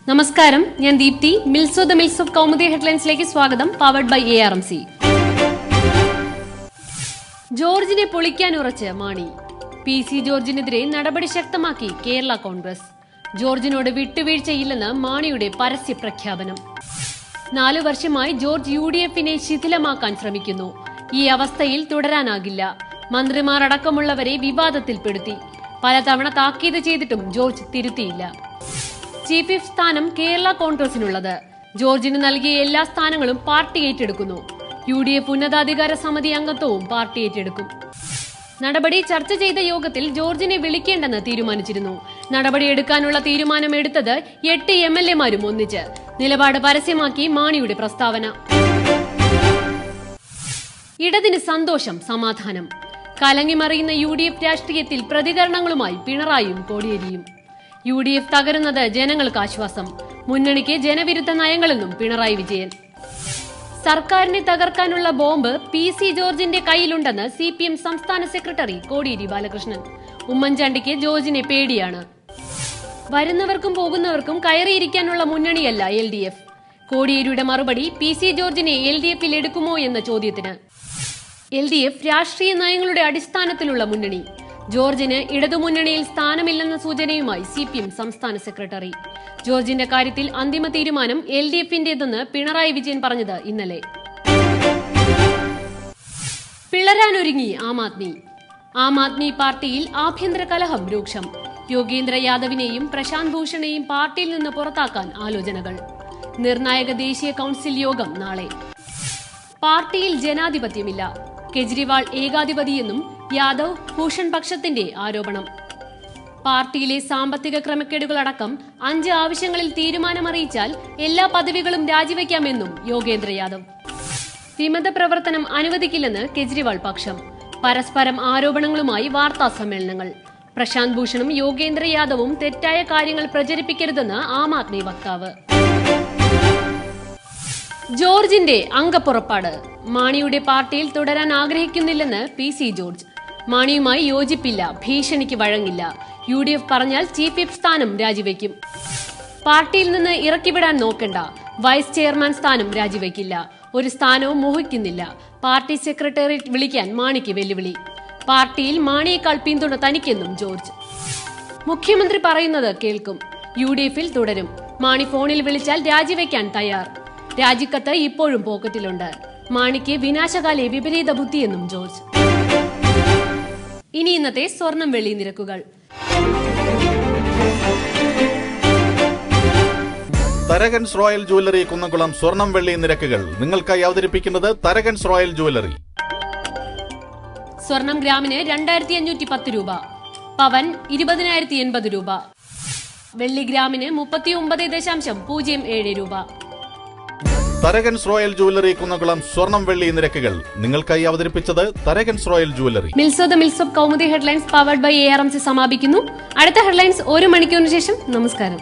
നമസ്കാരം, ഞാൻ Deepthi. Mills of Kaumudi ഹെഡ്ലൈൻസിലേക്ക് സ്വാഗതം. Powered by ARMC. ജോർജിനെ പൊളിക്കാൻ ഉറച്ച് മാണി. PC ജോർജിനെതിരെ നടപടി ശക്തമാക്കി കേരള കോൺഗ്രസ്. ജോർജിനോട് വിട്ടുവീഴ്ചയില്ലെന്ന് മാണിയുടെ പരസ്യ പ്രഖ്യാപനം. 4 വർഷമായി ജോർജ് UDFനെ ശിഥിലമാക്കാൻ ശ്രമിക്കുന്നു. ഈ അവസ്ഥയിൽ തുടരാനാകില്ല. മന്ത്രിമാർ അടക്കമുള്ളവരെ വിവാദത്തിൽപ്പെടുത്തി. പലതവണ താക്കീത് ചെയ്തിട്ടും ജോർജ് തിരുത്തിയില്ല. ചീഫ് വിപ്പ് സ്ഥാനം കേരള കോൺഗ്രസിനുള്ളത്. ജോർജിന് നൽകിയ എല്ലാ സ്ഥാനങ്ങളും പാർട്ടി ഏറ്റെടുക്കുന്നു. UDF ഉന്നതാധികാര സമിതി അംഗത്വവും പാർട്ടി ഏറ്റെടുക്കും. നടപടി ചർച്ച ചെയ്ത യോഗത്തിൽ ജോർജിനെ വിളിക്കേണ്ടെന്ന് തീരുമാനിച്ചിരുന്നു. നടപടിയെടുക്കാനുള്ള തീരുമാനമെടുത്തത് 8 MLA-മാരും ഒന്നിച്ച്. നിലപാട് പരസ്യമാക്കി മാണിയുടെ പ്രസ്താവന. ഇടതിന് സന്തോഷം, സമാധാനം. കലങ്ങിമറിയുന്ന UDF രാഷ്ട്രീയത്തിൽ പ്രതികരണങ്ങളുമായി പിണറായിയും കോടിയേരിയും. UDF തകരുന്നത് ജനങ്ങൾക്ക് ആശ്വാസം. മുന്നണിക്ക് ജനവിരുദ്ധ നയങ്ങളെന്നും പിണറായി വിജയൻ. സർക്കാരിനെ തകർക്കാനുള്ള ബോംബ് PC ജോർജിന്റെ കയ്യിലുണ്ടെന്ന് CPM സംസ്ഥാന സെക്രട്ടറി കോടിയേരി ബാലകൃഷ്ണൻ. ഉമ്മൻചാണ്ടിക്ക് ജോർജിനെ പേടിയാണ്. വരുന്നവർക്കും പോകുന്നവർക്കും കയറിയിരിക്കാനുള്ള മുന്നണിയല്ല LDF. കോടിയേരിയുടെ മറുപടി PC ജോർജിനെ LDFിൽ എടുക്കുമോ എന്ന ചോദ്യത്തിന്. LDF രാഷ്ട്രീയ നയങ്ങളുടെ അടിസ്ഥാനത്തിലുള്ള മുന്നണി. ജോർജിന് ഇടതുമുന്നണിയിൽ സ്ഥാനമില്ലെന്ന സൂചനയുമായി CPM സംസ്ഥാന സെക്രട്ടറി. ജോർജിന്റെ കാര്യത്തിൽ അന്തിമ തീരുമാനം LDFന്റേതെന്ന് പിണറായി വിജയൻ പറഞ്ഞത് ഇന്നലെ. പിളരാനൊരുങ്ങി ആം ആദ്മി പാർട്ടിയിൽ ആഭ്യന്തര കലഹം രൂക്ഷം. യോഗേന്ദ്ര യാദവിനെയും പ്രശാന്ത് ഭൂഷണെയും പാർട്ടിയിൽ നിന്ന് പുറത്താക്കാൻ ആലോചനകൾ. നിർണായക ദേശീയ കൌൺസിൽ യോഗം നാളെ. പാർട്ടിയിൽ ജനാധിപത്യമില്ല. കെജ്രിവാൾ ഏകാധിപതിയെന്നും യാദവ് ഭൂഷൺ പക്ഷത്തിന്റെ ആരോപണം. പാർട്ടിയിലെ സാമ്പത്തിക ക്രമക്കേടുകളടക്കം 5 ആവശ്യങ്ങളിൽ തീരുമാനമറിയിച്ചാൽ എല്ലാ പദവികളും രാജിവെക്കാമെന്നും യോഗേന്ദ്ര യാദവ്. വിമത പ്രവർത്തനം അനുവദിക്കില്ലെന്ന് കെജ്രിവാൾ പക്ഷം. പരസ്പരം ആരോപണങ്ങളുമായി വാർത്താ സമ്മേളനങ്ങൾ. പ്രശാന്ത് ഭൂഷണും യോഗേന്ദ്ര യാദവും തെറ്റായ കാര്യങ്ങൾ പ്രചരിപ്പിക്കരുതെന്ന് ആം ആദ്മി വക്താവ്. ജോർജിന്റെ അംഗപ്പുറപ്പാട്. മാണിയുടെ പാർട്ടിയിൽ തുടരാൻ ആഗ്രഹിക്കുന്നില്ലെന്ന് PC ജോർജ്. മാണിയുമായി യോജിപ്പില്ല, ഭീഷണിക്ക് വഴങ്ങില്ല. UDF പറഞ്ഞാൽ ചീഫ് വിപ്പ് സ്ഥാനം രാജിവെക്കും. പാർട്ടിയിൽ നിന്ന് ഇറക്കിവിടാൻ നോക്കണ്ട. വൈസ് ചെയർമാൻ സ്ഥാനം രാജിവെക്കില്ല. ഒരു സ്ഥാനവും മോഹിക്കുന്നില്ല. പാർട്ടി സെക്രട്ടേറിയറ്റ് വിളിക്കാൻ മാണിക്ക് വെല്ലുവിളി. പാർട്ടിയിൽ മാണിയേക്കാൾ പിന്തുണ തനിക്കെന്നും ജോർജ്. മുഖ്യമന്ത്രി പറയുന്നത് കേൾക്കും. UDFിൽ തുടരും. മാണി ഫോണിൽ വിളിച്ചാൽ രാജിവെക്കാൻ തയ്യാർ. രാജിക്കത്ത് ഇപ്പോഴും പോക്കറ്റിലുണ്ട്. മാണിക്ക് വിനാശകാലെ വിപരീത ബുദ്ധിയെന്നും ജോർജ്. ഇനി ഇന്നത്തെ സ്വർണം വെള്ളി നിരക്കുകൾ. തരകൻസ് റോയൽ ജുവലറി കുന്നംകുളം സ്വർണം വെള്ളി നിരക്കുകൾ നിങ്ങൾക്കായി അവതരിപ്പിക്കുന്നത് തരകൻസ് റോയൽ ജുവലറി. സ്വർണം ഗ്രാമിന് 2510 രൂപ. പവൻ 20,080 രൂപ. വെള്ളി ഗ്രാമിന് 39.07 രൂപ. തരകൻസ് റോയൽ ജുവലറി കുന്നംകുളം സ്വർണം വെള്ളി നിരക്കുകൾ നിങ്ങൾക്കായി അവതരിപ്പിച്ചത് Tharakans royal jewellery. Mills of Kaumudi headlines powered by ARMC സമാപിക്കുന്നു. അടുത്ത ഹെഡ്ലൈൻസ് 1 മണിക്കൂറിന് ശേഷം. നമസ്കാരം.